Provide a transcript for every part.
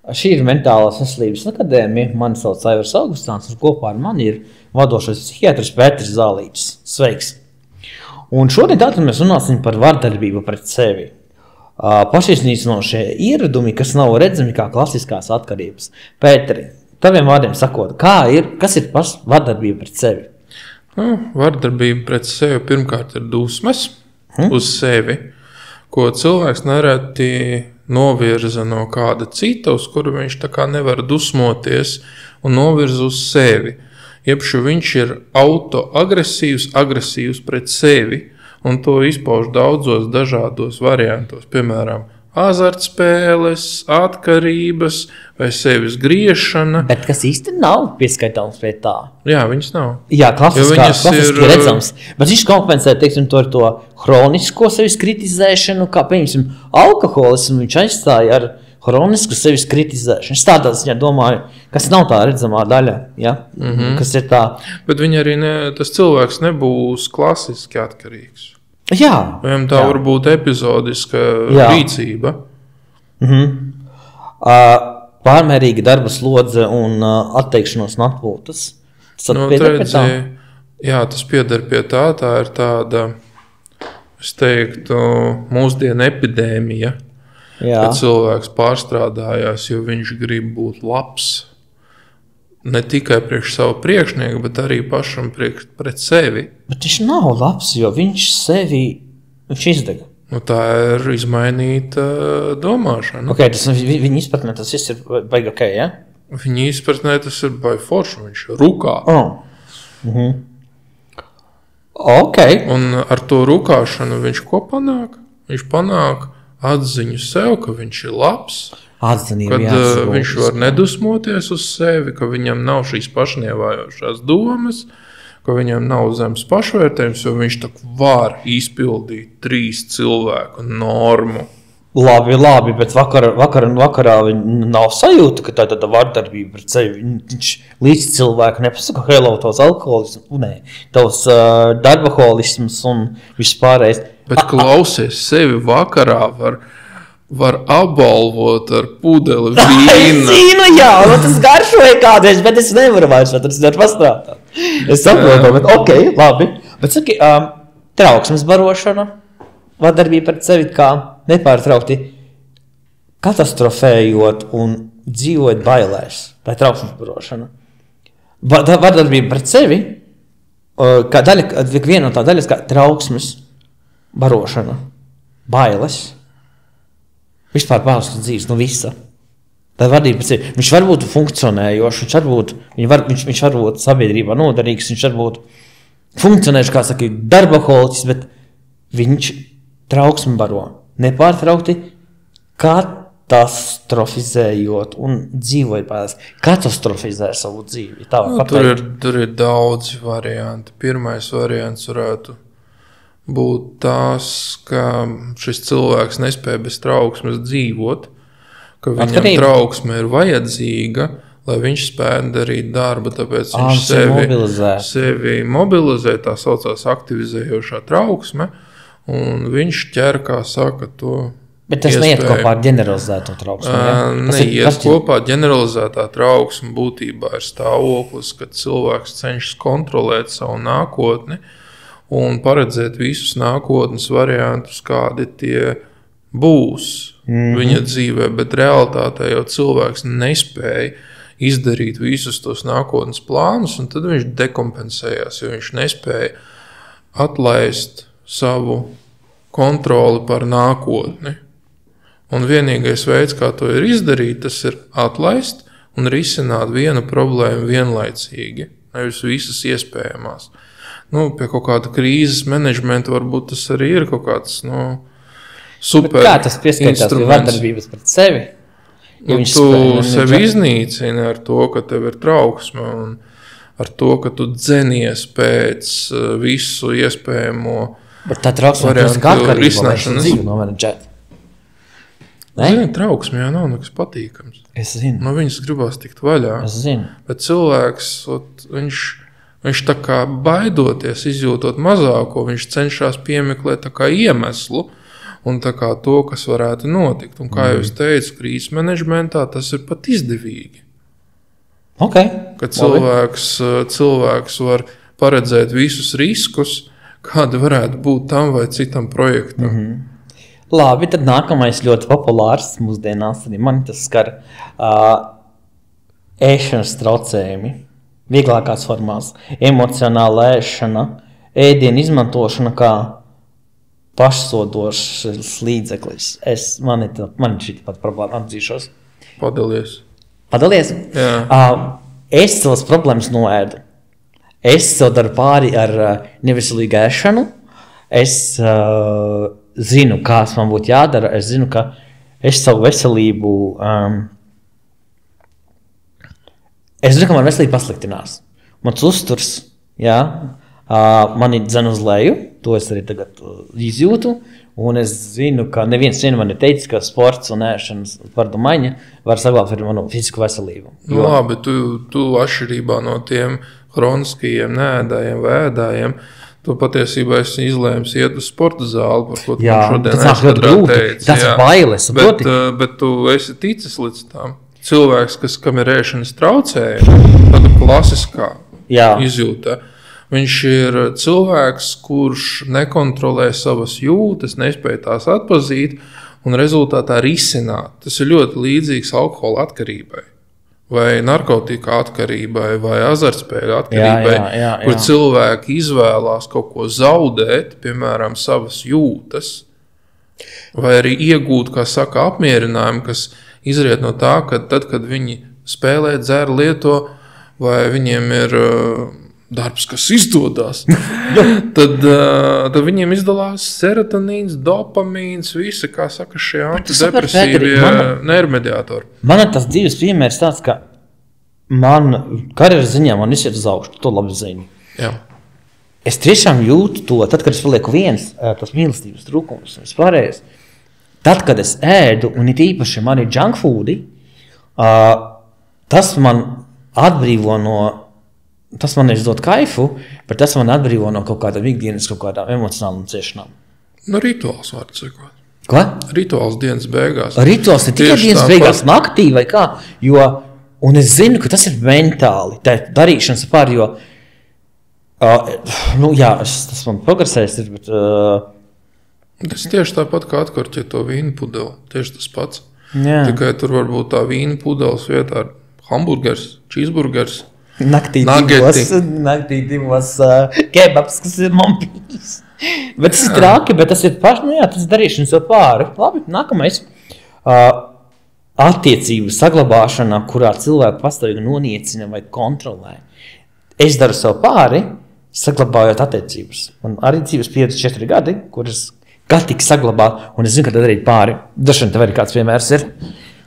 Šī ir mentālās veselības akadēmija. Mani sauc Aivars Augustāns, un kopā ar mani ir vadošais psihiatrs Pēters Zālītis. Sveiks! Un šodien tātad mēs runāsim par vardarbību pret sevi. Pašiznīcinošie ieradumi, kas nav redzami kā klasiskās atkarības. Pēteri, taviem vārdiem sakot, kas ir vardarbība pret sevi? Vardarbība pret sevi pirmkārt ir dusmas uz sevi, ko cilvēks nereti novirza no kāda cita, uz kuru viņš tā kā nevar dusmoties un novirza uz sevi. Iepšu viņš ir agresīvs pret sevi, un to izpauž daudzos dažādos variantos, piemēram, azartspēles, atkarības vai sevis griešana. Bet kas īsti nav pieskaitāms pie tā? Jā, viņas nav. Jā, klasiski redzams. Bet viņš kompensē, teiksim, to ar to hronisko sevis kritizēšanu, kā, piemēram, alkoholismu viņš aizstāja ar hronisku sevis kritizēšanu. Es tādā ziņā domāju, kas nav tā redzamā daļa, ja? Kas ir tā. Bet viņi arī tas cilvēks nebūs klasiski atkarīgs. Jā. Viņam tā var būt epizodiska rīcība. Pārmērīga darba slodze un atteikšanos no atpūtas. Tas pieder pie tā. Tā ir tāda, es teiktu, mūsdienu epidēmija. Kad cilvēks pārstrādājās, jo viņš grib būt labs. Ne tikai priekš savu priekšnieku, bet arī pašam pret sevi. Bet viņš nav labs, jo viņš izdega. Tā ir izmainīta domāšana. Okay, viņa izpratnē tas ir baigi ok, ja? Viņa izpratnē tas ir baigi forši, viņš rukā. Okay. Un ar to rukāšanu viņš ko panāk? Viņš panāk atziņu sev, ka viņš ir labs. Kad viņš var nedusmoties uz sevi, ka viņam nav šīs pašnievājošās domas, ka viņam nav zemes pašvērtējums, jo viņš tak var izpildīt 3 cilvēku normu. Labi, bet vakarā nav sajūta, ka tā tāda vardarbība pret sevi. Viņš līdz cilvēku nepasaka, hello, tavs alkoholisms, tavs darbaholisms un viss pārējais. Bet klausies, sevi vakarā var apbalvot ar pudeli vīna. Es zinu, jā, tas garšoja kādreiz, bet es nevaru vairs, tas nevar pastrādāt. Es saprotu, bet ok, labi. Bet saki, trauksmes barošana, vardarbība pret sevi kā nepārtraukti katastrofējot un dzīvojot bailēs, vai trauksmes barošana. Vardarbība pret sevi, kā daļa, viena no tā daļas kā trauksmes barošana, bailes. Vispār bāzes dzīves no visa. Tā vardība pret sevi. Viņš var būt funkcionējošs, viņš var būt sabiedrībā noderīgs, viņš var būt funkcionējuši, kā saka, darbaholiķis, bet viņš trauksmi baro. Nepārtraukti katastrofizējot un dzīvojot bāzes. Katastrofizē savu dzīvi. Tur ir daudz varianti. Pirmais variants varētu būt tās, ka šis cilvēks nespēja bez trauksmes dzīvot, ka viņam trauksme ir vajadzīga, lai viņš spētu darīt darbu, tāpēc viņš sevi mobilizē, tā saucās aktivizējošā trauksme, un viņš ķer, kā saka, to Bet tas neiet kopā ar ģeneralizēto trauksmu, ja? Neiet kopā ģeneralizētā trauksme būtībā ir stāvoklis, kad cilvēks cenšas kontrolēt savu nākotni, un paredzēt visus nākotnes variantus, kādi tie būs viņa dzīvē, bet realitātē jau cilvēks nespēja izdarīt visus tos nākotnes plānus, un tad viņš dekompensējās, jo viņš nespēja atlaist savu kontroli par nākotni. Un vienīgais veids, kā to ir izdarīt, tas ir atlaist un risināt vienu problēmu vienlaicīgi, nevis visas iespējamās. Pie kaut kāda krīzes menedžmenta varbūt tas arī ir kaut kāds, super instruments. Kā tas pieskaitās pie vardarbības pret sevi? Tu sevi iznīcini ar to, ka tev ir trauksme un ar to, ka tu dzenies pēc visu iespējamo Bet tā trauksme ir kā atkarība, lai šo dzīvi nomenedžēt. Zini, trauksme jau nav nekas patīkams. Es zinu. No viņas gribās tikt vaļā. Es zinu. Bet cilvēks, viņš tā kā baidoties, izjūtot mazāko, viņš cenšas piemeklēt tā kā iemeslu, un tā kā to, kas varētu notikt. Un kā jau es teicu, krīzes menedžmentā tas ir pat izdevīgi. Okay. Kad cilvēks var paredzēt visus riskus, kādi varētu būt tam vai citam projektam. Labi, tad nākamais ļoti populārs mūsdienās, arī man tas skar ēšanas traucējumi, vieglākās formās, emocionāla ēšana, ēdienu izmantošana kā pašsodošs līdzeklis. Man šī pat problēma atzīšos. Padalies? Jā. Es savas problēmas noēdu. Es sev daru pāri ar neveselīgu ēšanu. Es zinu, kas man būtu jādara. Es zinu, ka es savu veselību... Es zinu, ka man veselība pasliktinās. Mans uzturs, jā, mani dzen uz leju, to es arī tagad izjūtu, un es zinu, ka neviens man ir teicis, ka sports un ēšanas vārdu maiņa var saglabāt arī manu fizisku veselību. Jo... Labi, tu atšķirībā no tiem hroniskajiem neēdājiem vai ēdājiem, tu patiesībā esi izlēmis iet uz sporta zāli, par ko tu šodien teici. Tas ir bailes. Bet tu esi ticis līdz tam. Cilvēks, kam ir ēšanas traucējumi, tāda klasiskā izjūta, viņš ir cilvēks, kurš nekontrolē savas jūtas, nespēj tās atpazīt un rezultātā risināt. Tas ir ļoti līdzīgs alkohola atkarībai, vai narkotika atkarībai, vai azartspēļu atkarībai, kur cilvēki izvēlās kaut ko zaudēt, piemēram, savas jūtas, vai arī iegūt, kā saka, apmierinājumu, kas izriet no tā, ka tad, kad viņi spēlē, dzer, lieto, vai viņiem ir darbs, kas izdodas, tad viņiem izdalās serotonīns, dopamīns, visi, kā saka, šie antidepresīvie nervmediātori. Man ir tas dzīves piemērs tāds, ka man karjeras ziņā man iesiet uz augšu, to labi zinu. Jā. Es tiešām jūtu to, tad, kad es palieku viens, tas mīlestības trūkums un vispārējais. Tad, kad es ēdu, un it īpaši man ir junk foodi, tas man atbrīvo no, tas man izdod kaifu, bet tas man atbrīvo no kaut kādām ikdienas, kaut kādām emocionālām ciešanām. Rituāls var sekot. Ko? Rituāls dienas beigās. Rituāls ir tikai dienas beigās, naktī vai kā, un es zinu, ka tas ir mentāli, tā darīšanas pār, jo, tas man progresēs ir, bet... Tas tieši tāpat kā atkarķi to vīnu pudeli. Tieši tas pats. Jā. Tikai tur varbūt tā vīnu pudeles vietā ir hamburgers, cheeseburgers, naktī divos kebabs, kas ir mompīņas. Bet tas ir traki, bet tas ir tas darīšanas jau pāri. Labi, nākamais. Attiecību saglabāšana, kurā cilvēku pastāvīgi noniecina vai kontrolē. Es daru sev pāri, saglabājot attiecības. Man arī dzīves 54 gadi, kuras gatīgi saglabāt, un es zinu, ka tad arī pāri. Dažiem tev arī kāds piemērs ir.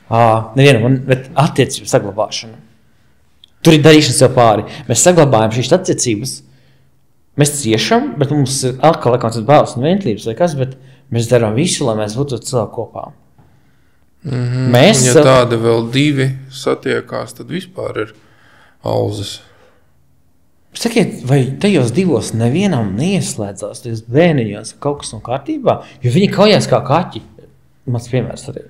Bet attiecību saglabāšana. Tur ir darīšana sev pāri. Mēs saglabājam šīs attiecības. Mēs ciešam, bet mums ir atkal kāds bēls un vientlības vai kas, bet mēs darām visu, lai mēs būtu cilvēki kopā. Ja tādi vēl divi satiekās, tad vispār ir auzas. Sakiet, vai tajos divos nevienam neieslēdzās, tajos bērniņos kaut kas no kārtībā? Jo viņi kaujās kā kaķi. Mans piemērs arī.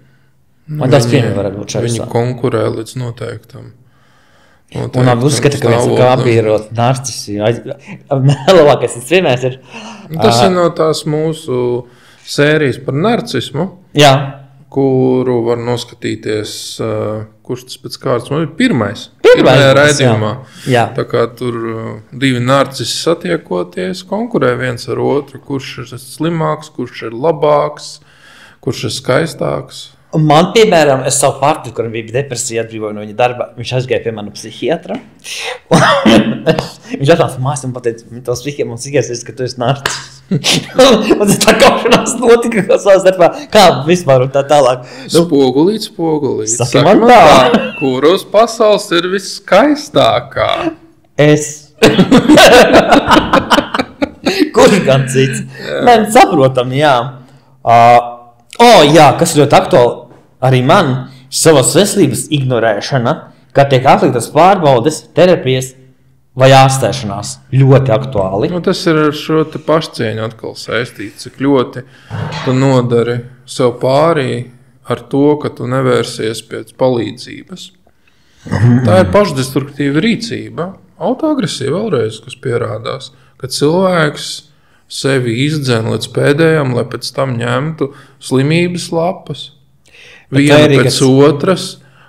Man tās piemēri varētu būt šeit. Viņi konkurē līdz noteiktam. Un abi uzskata, ka viens kāpī ir narcisi. Labākais tas piemērs ir. Tas ir no tās mūsu sērijas par narcismu. Jā. Kuru var noskatīties, kurš tas pēc kārtas man ir pirmais raidījumā. Jā. Tā kā tur divi narcisi satiekoties, konkurē viens ar otru, kurš ir slimāks, kurš ir labāks, kurš ir skaistāks. Man, piemēram, es savu partneri, kuram bija depresija, atbrīvoju no viņa darba, viņš aizgāja pie manu psihiatra. Viņš atnāca mājās un pateica, tos psihiatrs, ka tu esi narcis. Un tā kaušanās notika, savā starpā, kā vispār un tā tālāk. Spogulīt. Saki man tā. Kuros pasaules ir viskaistākā? Es. Kurš gan cits? Man saprotam, jā. Jā, kas ļoti aktuāli arī man, savas veselības ignorēšana, kad tiek atliktas pārbaudes, terapijas vai ārstēšanās ļoti aktuāli. Nu, tas ir ar šo te pašcieņu atkal saistīts, cik ļoti tu nodari sev pārī ar to, ka tu nevērsies pēc palīdzības. Tā ir pašdestruktīva rīcība. Autoagresija vēlreiz, kas pierādās, ka cilvēks sevi izdzen līdz pēdējam, lai pēc tam ņemtu slimības lapas, vienu pēc otras,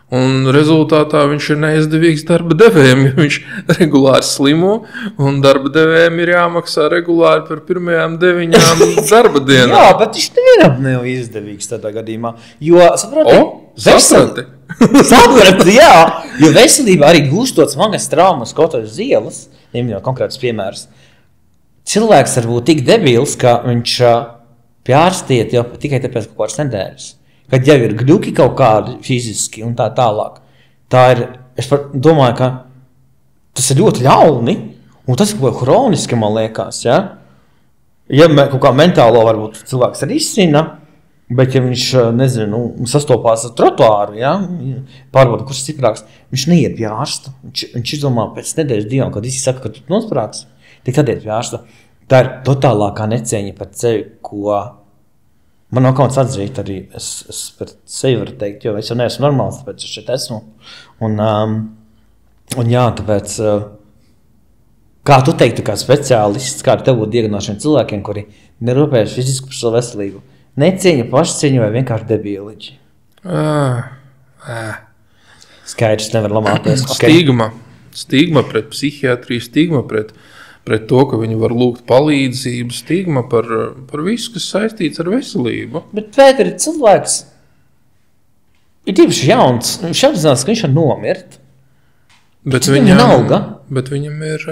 un rezultātā viņš ir neizdevīgs darba devējiem, jo viņš regulāri slimo, un darba devējiem ir jāmaksā regulāri par pirmajām 9 darba dienām. Jā, bet viņš nevienam nav izdevīgs tādā gadījumā, jo, saprati, jā, jo veselībā arī gūstot smagas traumas kaut uz ielas, ņemot konkrētus piemērus, cilvēks var būt tik debils, ka viņš pie ārstiet jau tikai tāpēc kaut kādas nedēļas. Kad jau ir gļuki kaut kādi fiziski un tā tālāk. Tā ir, es domāju, ka tas ir ļoti ļauni, un tas ir kaut kā hroniski, man liekas, ja? Ja kaut kā mentālo varbūt cilvēks arī izcina, bet ja viņš, nezinu, sastopās ar trotuāru, ja? Pārbauda, kurš stiprāks, viņš neiet pie ārsta. Viņš izdomā pēc nedēļas divām, kad visi saka, ka tu nosprāts, tik tad iet pie ārsta. Tā ir totālākā necieņa par sevi, ko man nav kauns atzīt arī, es par sevi varu teikt, jo es jau neesmu normāls, tāpēc es šeit esmu. Un jā, tāpēc, kā tu teiktu, kā speciālists, kā tev būtu diagnošiem cilvēkiem, kuri nerūpējuši fiziski par savu veselību, necieņa, pašcieņa vai vienkārši debīliģi? Skaidrs nevar lamāties. Stigma pret psihiatriju, stigma pret to, ka viņi var lūgt palīdzību, stigma par visu, kas saistīts ar veselību. Bet Pēter ir cilvēks, ir tieši jauns, viņš apzinās, ka viņš var nomirt. Bet viņam ir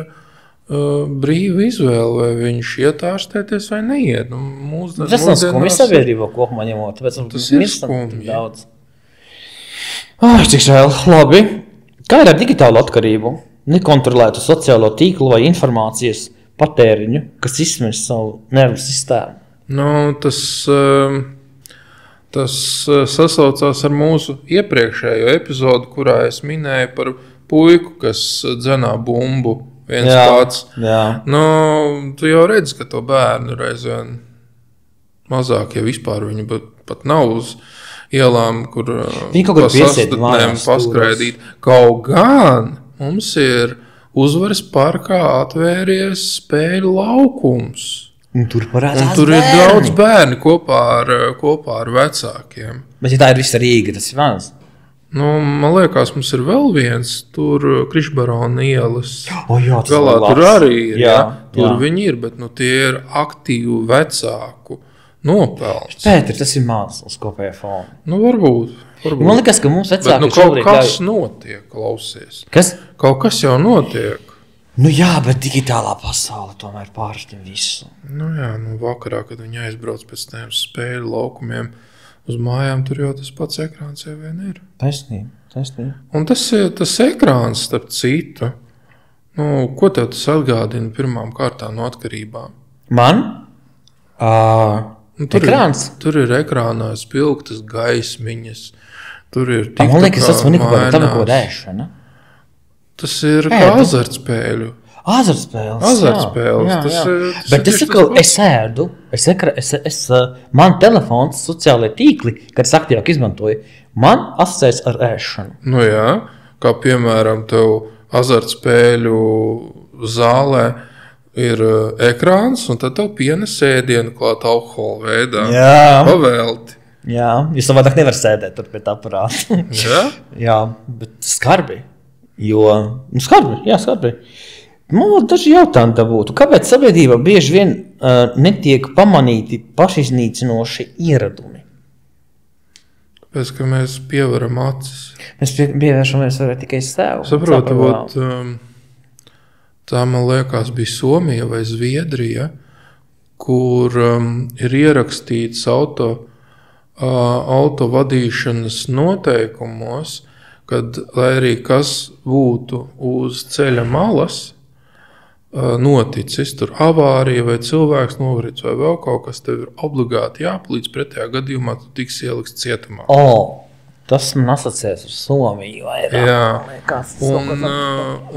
brīva izvēle, vai viņš iet ārstēties vai neiet. Tas nav skumji sabiedrībā kopumā ņemot, tāpēc tas ir skumji. Daudz. Cik žēl, labi. Kā ir ar digitālu atkarību? Nekontrolētu sociālo tīklu vai informācijas patēriņu, kas izsmeļ savu nervu sistēmu? Tas sasaucās ar mūsu iepriekšējo epizodu, kurā es minēju par puiku, kas dzenā bumbu viens pats. Jā. Tu jau redzi, ka to bērnu reizēm mazāk, ja vispār viņi pat nav uz ielām, kur pa sastatnēm paskraidīt. Kaut gan mums ir Uzvaras parkā atvēries spēļu laukums. Un tur ir daudz bērni kopā ar vecākiem. Bet ja tā ir visa Rīga, tas ir maz. Man liekas, mums ir vēl viens, tur Krišbarona ielas. Jā, galā tur arī ir, tur viņi ir, bet tie ir aktīvu vecāku nopelns. Pēter, tas ir mākslas kopējā fona. Varbūt. Man liekas, ka mums vecāki kaut kas notiek, klausies. Kas? Kaut kas jau notiek. Jā, bet digitālā pasaule tomēr pārstim visu. Vakarā, kad viņi aizbrauc pēc tiem spēļu laukumiem uz mājām, tur jau tas pats ekrāns jau vien ir. Taisnība. Un tas ekrāns, starp citu, ko tev tas atgādina pirmām kārtām no atkarībām? Man? Ekrāns? Tur ir ekrānā spilgtas gaismiņas. Tur ir tik man liekas, tas man tam ko dēšana. Tas ir kā azartspēļu. Azartspēles. Bet es ēdu, man telefons, sociālajie tīkli, kad es aktīvāk izmantoju, man asociēs ar ēšanu. Kā piemēram tev azartspēļu zālē ir ekrāns, un tad tev pienes ēdienu klāt alkohola veidā. Pavēlti. Jā, jūs savādāk nevar sēdēt tur pie tā aparāta. Jā, bet skarbi. Skarbi. Man daži jautājumi tā būtu. Kāpēc sabiedrībā bieži vien netiek pamanīti pašiznīcinoši ieradumi? Tāpēc, ka mēs pievaram acis. Mēs pievēršamies tikai sev. Saprotu, tā man liekas bija Somija vai Zviedrija, kur ir ierakstīts auto vadīšanas noteikumos, kad, lai arī kas būtu uz ceļa malas noticis, tur avārija vai cilvēks novarīts vai vēl kaut kas, tev ir obligāti jāpalīdz, pretējā gadījumā tu tiks ielikts cietumā. Tas man asociēs ar Somiju vairāk. Jā,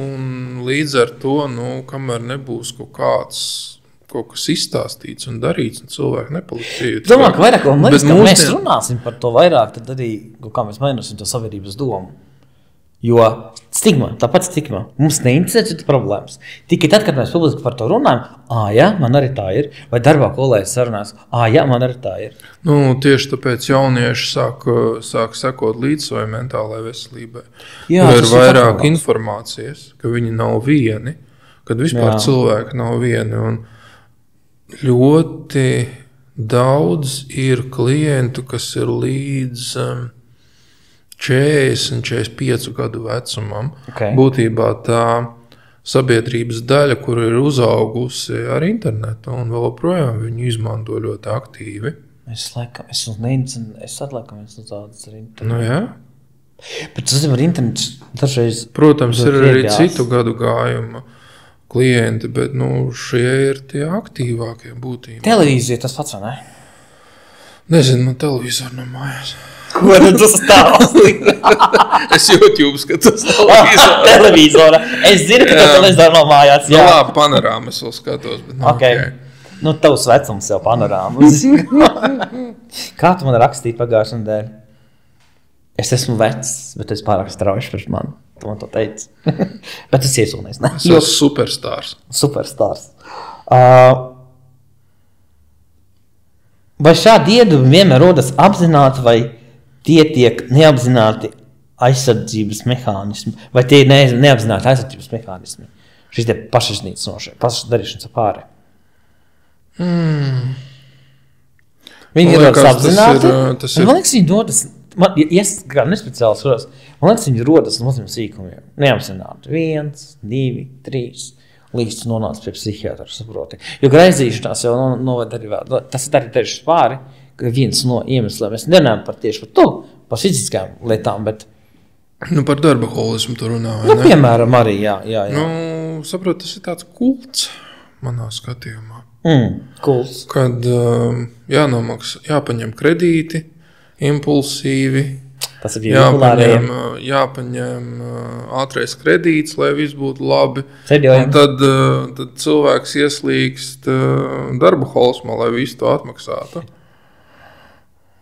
un līdz ar to, kamēr nebūs kaut kas izstāstīts un darīts, un cilvēki nepaliks. Domāju, ka vairāk, un liekas, ka mēs runāsim par to vairāk, tad arī, kā mēs mainīsim to sabiedrības domu. Jo tāpat stigma, mums neinteresē citas problēmas. Tikai tad, kad mēs publiski par to runājam, jā, man arī tā ir, vai darbā kolēģis sarunās, jā, man arī tā ir. Tieši tāpēc jaunieši sāk sekot līdz savai mentālajai veselībai. Jā, ir vairāk informācijas, ka viņi nav vieni, kad vispār cilvēki nav vieni. Un ļoti daudz ir klientu, kas ir līdz 40, 45 gadu vecumam. Okay. Būtībā tā sabiedrības daļa, kur ir uzaugusi ar internetu, un vēl projām viņu izmanto ļoti aktīvi. Es atlaiku tādas ar internetu. Jā. Bet tas ar internetu dažreiz... Protams, ir arī citu gadu gājuma klienti, bet šie ir tie aktīvākie būtībā. Televīzija tas pats, vai ne? Nezinu, man televizoru no mājās. Ko tas stāsti? Es YouTube skatos televizora. Es zinu, ka tas televizoru no mājās. Jā, labi, panorāmu es vēl skatos. Bet okay. Tavs vecums jau panorāmu. Kā tu man rakstīji pagājušajā nedēļā? Es esmu vecs, bet es pārāk strauji priekš mani. Tu man to teici. Bet es iesūnīju. Es esmu superstārs. Superstārs. Vai šādi iedumi vienmēr rodas apzināti, vai tie tiek neapzināti aizsardzības mehānismi, vai tie ir neapzināti aizsardzības mehānismi? Šis te pašdarīšanas pāri. Viņi rodas apzināti. Man liekas, viņi rodas, kā nespeciāls rodas, man liekas, viņi rodas no maziem sīkumiem. Neapzināti. 1, 2, 3. Līdz nonāca pie psihiatra, saproti. Jo graizīšanās jau noved arī vēl. Tas ir arī tieši pāri, ka viens no iemesliem. Mēs nerunājam tieši par to, par fiziskām lietām, bet... par darbaholismu tu runā, vai ne? Piemēram, arī, jā. Saprot, tas ir tāds kults manā skatījumā. Kults. Kad jāpaņem kredīti, impulsīvi, tas ir jāpaņem ātrais kredīts, lai viss būtu labi. Un tad cilvēks ieslīgst darbaholismā, lai visu to atmaksātu.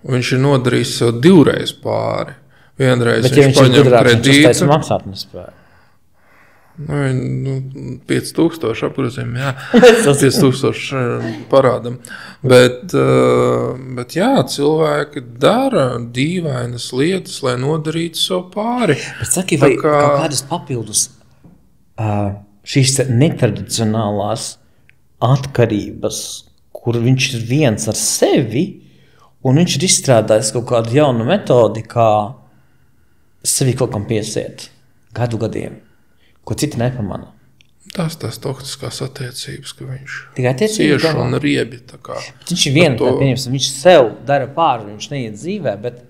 Viņš ir nodarījis sev 2 reizes pāri. Vienreiz viņš paņem kredītu. Viņš teica maksāt nespēju. 5000 apgrozījumi, jā. 5000 parādam. Bet jā, cilvēki dara dīvainas lietas, lai nodarītu sev pāri. Bet saki, vai kaut kādas papildus šīs netradicionālās atkarības, kur viņš ir viens ar sevi, un viņš ir izstrādājis kaut kādu jaunu metodi, kā sevi kaut kam piesiet gadiem. Ko citi nepamana. Tas toksiskās attiecības, ka viņš cieši un riebi. Viņš ir viņš sev dara pāri, viņš neiet dzīvē, bet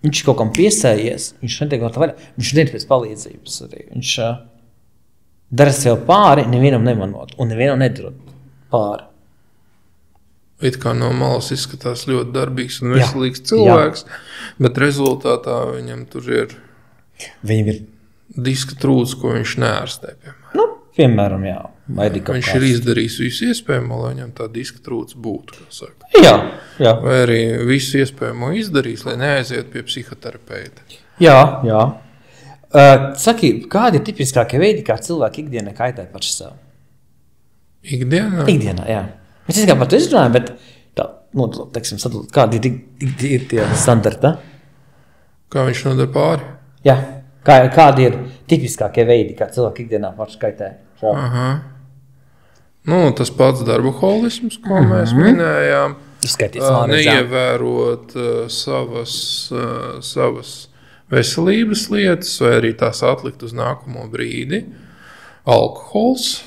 viņš kaut kam piesējies, viņš netiek kaut vairāk, viņš neiet pēc palīdzības arī. Viņš dara sev pāri, nevienam nemanot, un nevienam nedarot pāri. It kā no malas izskatās ļoti darbīgs un veselīgs cilvēks, bet rezultātā viņam tur ir... Viņam ir diska trūcis, ko viņš neārstē, piemēram. Piemēram, jā. Viņš ir izdarījis visu iespējamo, lai viņam tā diska trūcis būtu, kā saka. Jā. Vai arī visu iespējamo izdarījis, lai neaiziet pie psihoterapeita. Jā. Saki, kādi ir tipiskākie veidi, kā cilvēki ikdienā kaitē paši sev? Ikdienā? Ikdienā, jā. Mēs kā par to izrunājam, bet tā, teiksim, sadalīt, kādi ir tie standarti? Kā viņš nodara pāri? Jā. Kādi ir tipiskākie veidi, kā cilvēki ikdienā paši kaitē? Tas pats darbaholisms, ko mēs minējām. Neievērot savas veselības lietas, vai arī tās atlikt uz nākamo brīdi. Alkohols.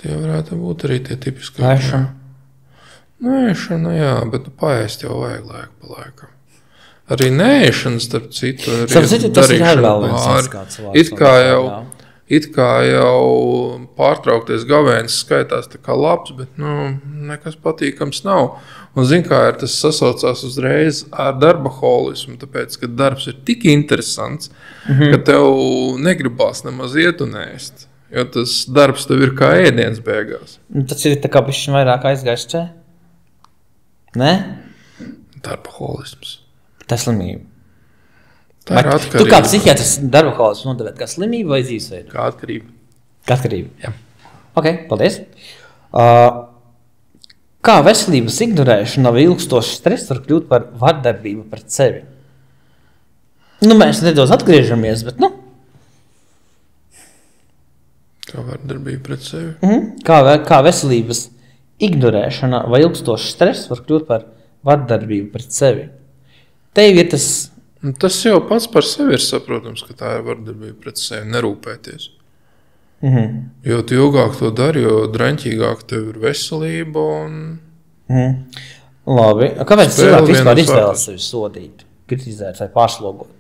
Tie varētu būt arī tie tipiskākie. Nēšana, jā, bet paēst jau vajag laiku pa laikam. Arī nēšana, starp citu, arī tas ir vēl viens kāds It kā jau, it kā jau pārtraukties gavēnis skaitās tā kā labs, bet nekas patīkams nav. Un zin kā tas sasaucās uzreiz ar darbaholismu, tāpēc, ka darbs ir tik interesants, ka tev negribās nemaz iet un ēst. Jo tas darbs tev ir kā ēdiens beigās. Tas ir tā kā bišķiņ vairāk aizgājis čē? Nē? Darbaholisms. Tā slimība. Tā ir atkarība. Tu kā psihiatrs darbaholismu nodevēt kā slimību vai dzīvesveidu? Kā atkarība. Kā atkarība? Jā. Ok, paldies. Kā veselības ignorēšana vai ilgstošs stress var kļūt par vardarbību pret sevi? Mēs nedaudz atgriežamies, bet Kā vardarbība pret sevi? Kā veselības ignorēšana vai ilgstošs stress var kļūt par vardarbību pret sevi? Tev ir tas... Tas jau pats par sevi ir saprotams, ka tā ir vardarbība pret sevi, nerūpēties. Jo tu ilgāk to dari, jo draņķīgāk tev ir veselība un... Labi. Kāpēc cilvēki vispār izvēlas sevi sodīt, kritizēt vai pārslogot?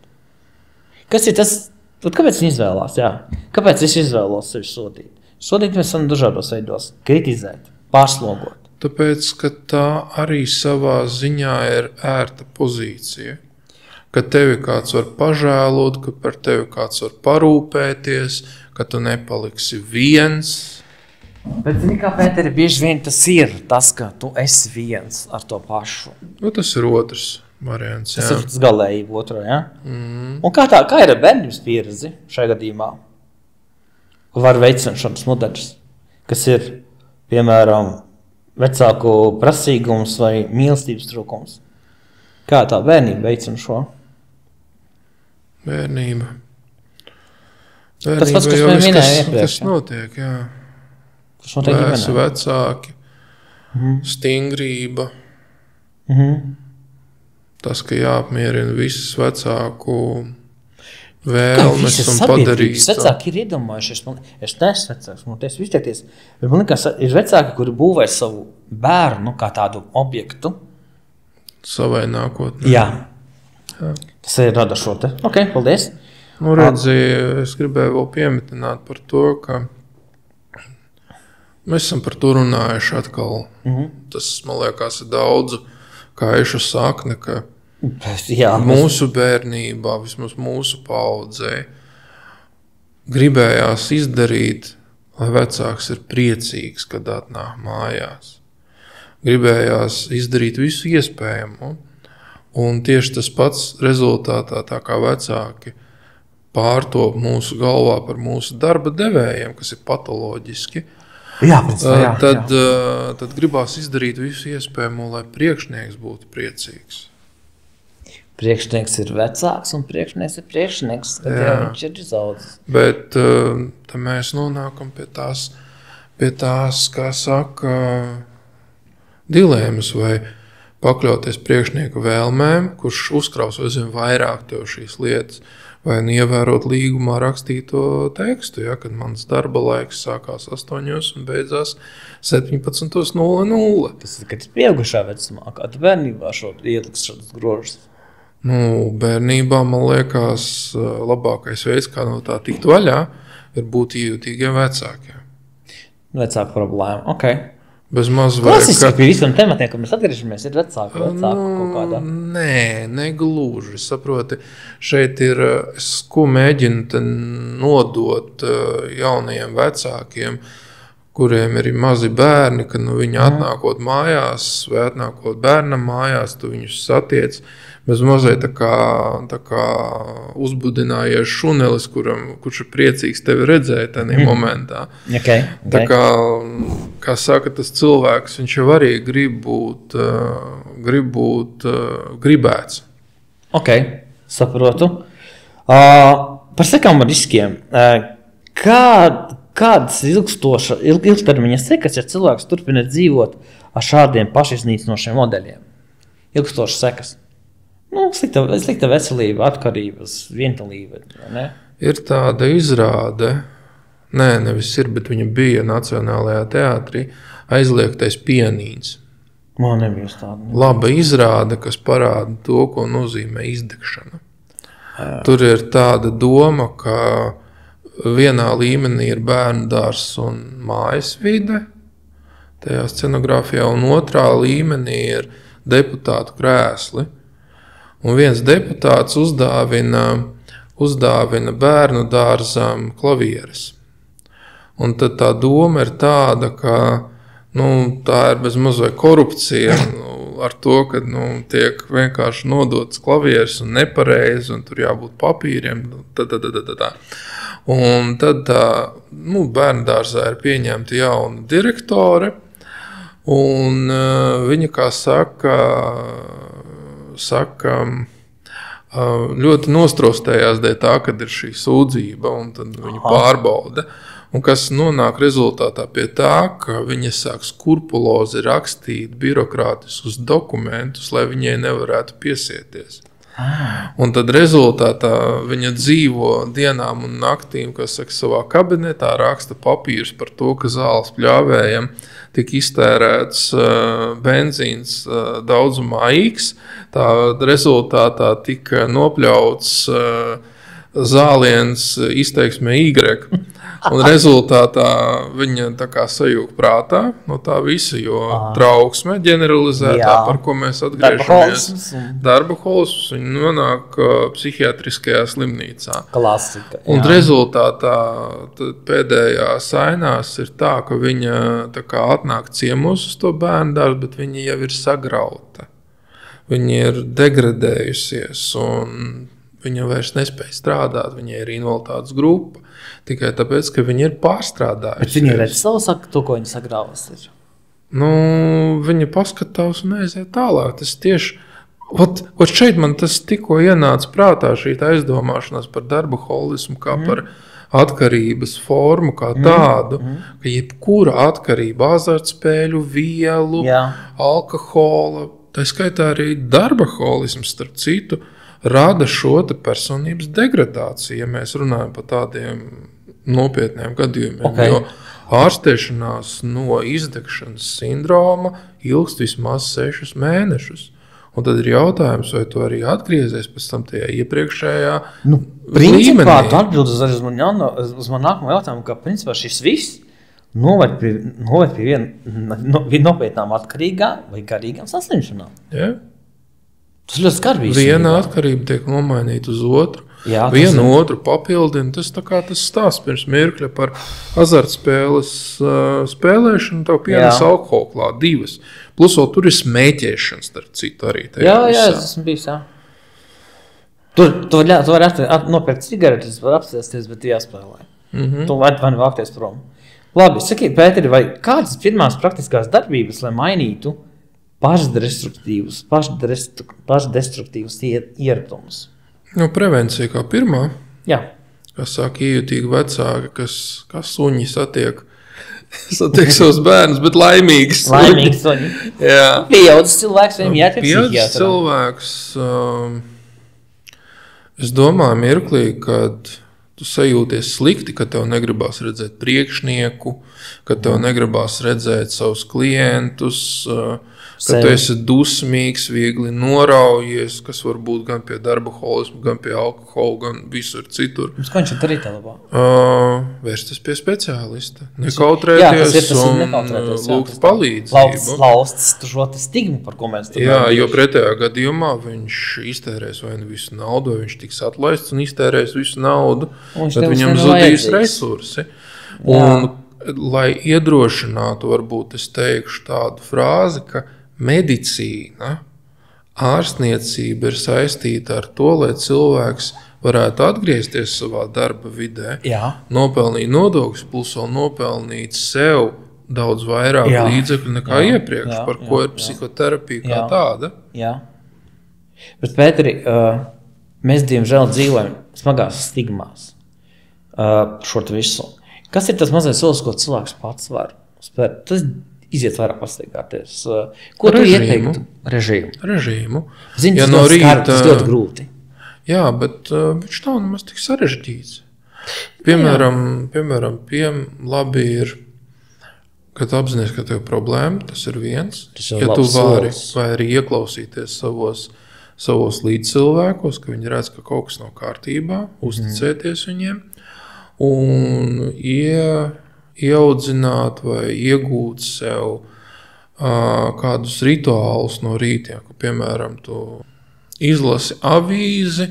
Kas ir tas... Kāpēc viņi izvēlās? Jā. Kāpēc es izvēlos sevi sodīt? Sodīt mēs varam dažādos veidos. Kritizēt, pārslogot. Tāpēc, ka tā arī savā ziņā ir ērta pozīcija. Ka tevi kāds var pažēlot, ka par tevi kāds var parūpēties, ka tu nepaliksi viens. Bet, kā Pēteri, bieži vien tas ir tas, ka tu esi viens ar to pašu. Tas ir otrs variants. Tas ir tas galējība otro, jā? Un kā ir bērnības pieredzi šajā gadījumā? Var veicināt šādas modeļus, kas ir, piemēram, vecāku prasīgums vai mīlestības trūkums. Kā tā bērnība veicina šo? Bērnība. Tas pats, kas mēs minējām iepriekš. Kas notiek, jā. Kas notiek ģimenē? Vecāki, stingrība. Tas, ka jāapmierina visas vecāku vēlmes un padarīt. Vecāki ir iedomājušies. Es neesmu vecāks, man tiesa izteikties. Bet man liekas, ir vecāki, kuri būvē savu bērnu kā tādu objektu. Savai nākotnē. Jā. Tas ir rada šo te. Ok, paldies. Redzi, es gribēju vēl piemetināt par to, ka mēs esam par to runājuši atkal. Tas, man liekas, ir daudzu kaišu sakne, ka mūsu bērnībā, vismaz mūsu paudzē, gribējās izdarīt, lai vecāks ir priecīgs, kad atnāk mājās. Gribējās izdarīt visu iespējamo. Un tieši tas pats rezultātā, tā kā vecāki pārtop mūsu galvā par mūsu darba devējiem, kas ir patoloģiski, tad gribās izdarīt visu iespējamo, lai priekšnieks būtu priecīgs. Priekšnieks ir vecāks un priekšnieks ir priekšnieks, kad jau viņš ir izaudzis. Bet tad mēs nonākam pie tās, kā saka, dilēmas vai pakļauties priekšnieku vēlmēm, kurš uzkraus aizvien vairāk tev šīs lietas, vai ievērot līgumā rakstīto tekstu, kad mans darba laiks sākās 8 un beidzās 17:00. Tas ir, kad pieaugušā vecumā, kā tu bērnībā ieliks šādus grožus? Bērnībā, man liekas, labākais veids, kā no tā tikt vaļā, ir būt iejūtīgiem vecākiem. Vecāku problēmu, ok. Bez maz klasiski pie visiem tematiem, kad mēs atgriežamies, ir vecāku kaut kādā. Nē, negluži, saproti. Šeit ir, ko mēģinu te nodot jaunajiem vecākiem, kuriem ir mazi bērni, ka viņi atnākot mājās vai atnākot bērnam mājās, tu viņus satiec. Bez mazliet tā kā uzbudinājies šunelis, kurš ir priecīgs tevi redzēt tajā momentā. Okay. Tā kā saka tas cilvēks, viņš jau arī grib būt gribēts. Ok, saprotu. Par sekām riskiem. Kādas ilgtermiņa sekas, ja cilvēks turpina dzīvot ar šādiem pašiznīcinošiem modeļiem? Ilgstošas sekas. Slikta veselība, atkarības, vientalība. Ne? Ir tāda izrāde, nevis ir, bet viņa bija Nacionālajā teātrī, aizliegtais pianīns. Man nebija tāda. Laba izrāde, kas parāda to, ko nozīmē izdegšana. Tur ir tāda doma, ka vienā līmenī ir bērnu dārzs un mājas vide, tajā scenogrāfijā, un otrā līmenī ir deputātu krēsli. Un viens deputāts uzdāvina bērnu dārzam klavieres. Un tad tā doma ir tāda, ka tā ir bez mazliet korupcija ar to, ka tiek vienkārši nodots klavieres un nepareizi, un tur jābūt papīriem. Un tad bērnu dārzā ir pieņemta jauna direktore, un viņa, kā saka, ļoti nostrostējās dēļ tā, kad ir šī sūdzība, un tad viņa pārbauda. Un kas nonāk rezultātā pie tā, ka viņa sāk skrupulozi rakstīt birokrātiskus dokumentus, lai viņai nevarētu piesieties. Un tad rezultātā viņa dzīvo dienām un naktīm, kas saka, savā kabinetā, raksta papīrus par to, ka zāles pļāvējiem tika iztērēts benzīns daudzumā X, tā rezultātā tika nopļauts zāliens izteiksmē Y. Un rezultātā viņa tā kā sajūg prātā no tā visa, jo trauksme ģeneralizētā, par ko mēs atgriežamies, darba holisms, viņa nonāk psihiatriskajā slimnīcā. Klasika. Un rezultātā pēdējās ainās ir tā, ka viņa tā kā atnāk ciemos uz to bērnu dārzu, bet viņa jau ir sagrauta. Viņa ir degradējusies un viņa vairs nespēja strādāt, viņa ir invaliditātes grupa. Tikai tāpēc, ka viņi ir pārstrādājuši. Bet viņi redz savu to, ko viņi sagrāvas ir? Viņa paskatās un aiziet tālāk. Tas tieši, šeit man tas tikko ienāca prātā, šī aizdomāšanās par darba holismu, kā par atkarības formu, kā tādu, ka jebkura atkarība, azartspēļu, vielu, alkohola, tā skaitā arī darba holisms, starp citu, rada šo personības degradāciju, ja mēs runājam par tādiem nopietniem gadījumiem. Okay. Jo ārstēšanās no izdegšanas sindroma ilgst vismaz 6 mēnešus. Un tad ir jautājums, vai tu arī atgriezies pēc tam tajā iepriekšējā līmenī. Principā, tu atbildi uz man nākamo jautājumu, ka principā šis viss noved pie viena nopietnām atkarīgām vai garīgām saslimšanām. Yeah. Tas ļoti skarbīgi. Viena atkarība tiek nomainīta uz otru. Jā, vienu otru papildina. Tas tā kā tas stāsts pirms mirkļa par azartspēles spēlēšanu, tev pienes alkoholu klāt 2. Plus vēl tur ir smēķēšana, starp citu arī. Jā, es esmu bijis, jā. Tu vari nopirkt cigaretes, var apsēsties, bet jāspēlē. Tu vari vākties prom. Labi, saki, Pēteri, vai kādas pirmās praktiskās darbības, lai mainītu pašdestruktīvus ieradumus? Prevencija kā pirmā. Jā. Kas saka iejutīgi vecāki, kas suņi satiek savus bērnus, bet laimīgi suņi. Laimīgi suņi. Jā. Pieaudzis cilvēks, viņam jātiek psihiatram. Pieaudzis cilvēks, es domāju mirklī, kad tu sajūties slikti, ka tev negribās redzēt priekšnieku, ka tev negribās redzēt savus klientus, ka tu esi dusmīgs, viegli noraujies, kas var būt gan pie darba holismu, gan pie alkohola, gan visur citur. Ko viņš ir darīt labā? Vērsties pie speciālista, nekautrēties un lūgt palīdzību. Lausts šo stigmu, par ko mēs tur Jā, jo pretējā gadījumā viņš iztērēs vai nu visu naudu, vai viņš tiks atlaists un iztērēs visu naudu, tad viņam zudīs resursi. Un, lai iedrošinātu, varbūt es teikšu tādu frāzi, ka medicīna, ārstniecība ir saistīta ar to, lai cilvēks varētu atgriezties savā darba vidē, nopelnīt nodokļus, plus vēl nopelnīt sev daudz vairāk līdzekļu nekā iepriekš, par ko ir psihoterapija kā tāda. Jā. Bet, Pēteri, mēs diemžēl dzīvojam smagās stigmās šo visu. Kas ir tas mazais solis, ko cilvēks pats var spērt? Tas iziet vairāk pastaigāties. Ko tu ieteiktu? Režīmu. Zini, tas ļoti grūti. Jā, bet viņš nav nemaz tik sarežģīts. Piemēram, labi ir, kad apzinies, ka tev problēma, tas ir viens. Ja tu vari arī ieklausīties savos līdzcilvēkos, ka viņi redz, ka kaut kas nav kārtībā, uzticēties viņiem. un ieaudzināt vai iegūt sev kādus rituālus no rītiem, ka, piemēram, tu izlasi avīzi,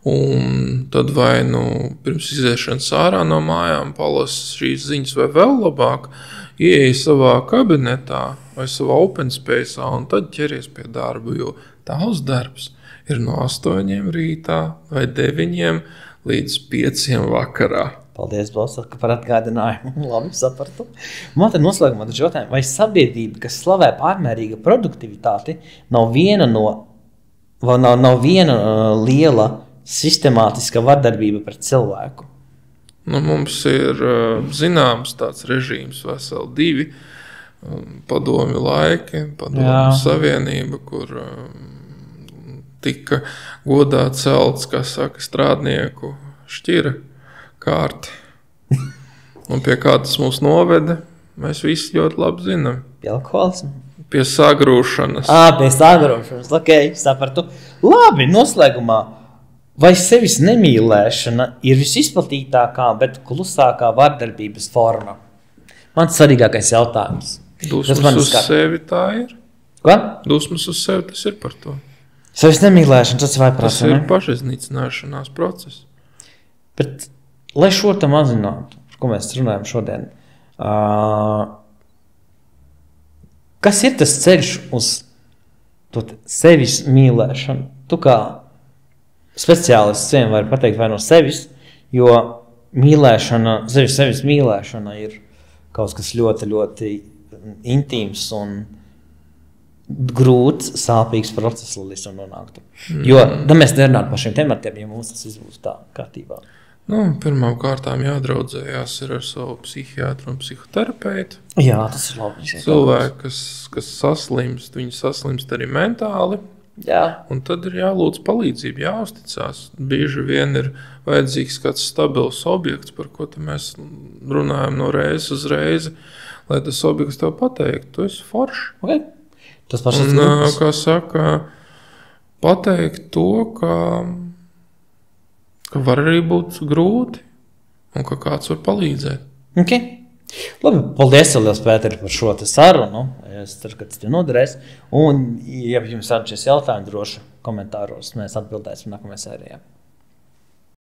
un tad vai pirms iziešanas ārā no mājām palasi šīs ziņas, vai vēl labāk ieeji savā kabinetā vai savā open space'ā, un tad ķeries pie darba, jo tavs darbs ir no 8 rītā vai 9 līdz 5 vakarā. Paldies, Balsot, ka par atgādinājumu. Labi, sapratu. Man te noslēgumā taču jautājumu, vai sabiedrība, kas slavē pārmērīga produktivitāti, nav viena liela sistemātiska vardarbība pret cilvēku? Mums ir zināms tāds režīms, veseli 2 padomju laiki, padomju savienība, kur tika godā celts, kā saka, strādnieku šķira kārta. Un pie kā tas mūs noveda, mēs visi ļoti labi zinām. Pie alkoholismu? Pie sagrūšanas. Pie sagrūšanas, ok, sapratu. Labi, noslēgumā. Vai sevis nemīlēšana ir visizplatītākā, bet klusākā vardarbības forma? Mans svarīgākais jautājums. Dusmas uz sevi tā ir? Ko? Dusmas uz sevi tas ir par to. Sevis nemīlēšana, tas ir vaiprasa, tas ir pašiznīcināšanās process. Bet, lai šo te mazinātu, par ko mēs runājam šodien, kas ir tas ceļš uz to sevis mīlēšanu? Tu kā speciālists var pateikt vai no sevis, jo mīlēšana, sevis mīlēšana ir kaut kas ļoti, ļoti intīms un grūts, sāpīgs process, lai līdz nonāktu. Jo, mēs nerunājam par šiem tematiem, ja mums tas izbūs tā kārtībā. Pirmām kārtām jādraudzējās ir ar savu psihiatru un psihoterapeitu. Jā, tas ir labi. Cilvēki, kas saslimst, viņi saslimst arī mentāli. Jā. Un tad ir jālūdz palīdzību, jāuzticās. Bieži vien ir vajadzīgs kāds stabils objekts, par ko mēs runājam no reizes uz reizi, lai tas objekts tev pateiktu, tu esi foršs. Okay. Tas pašs un, kā saka, pateikt to, ka var arī būt grūti un ka kāds var palīdzēt. Okay. Labi, paldies, Liels Pēteri, par šo sarunu. Es ceru, ka tas tev noderēs. Un, ja jums ir šis jautājums, droši komentāros mēs atbildēsim nākamajā sērijā.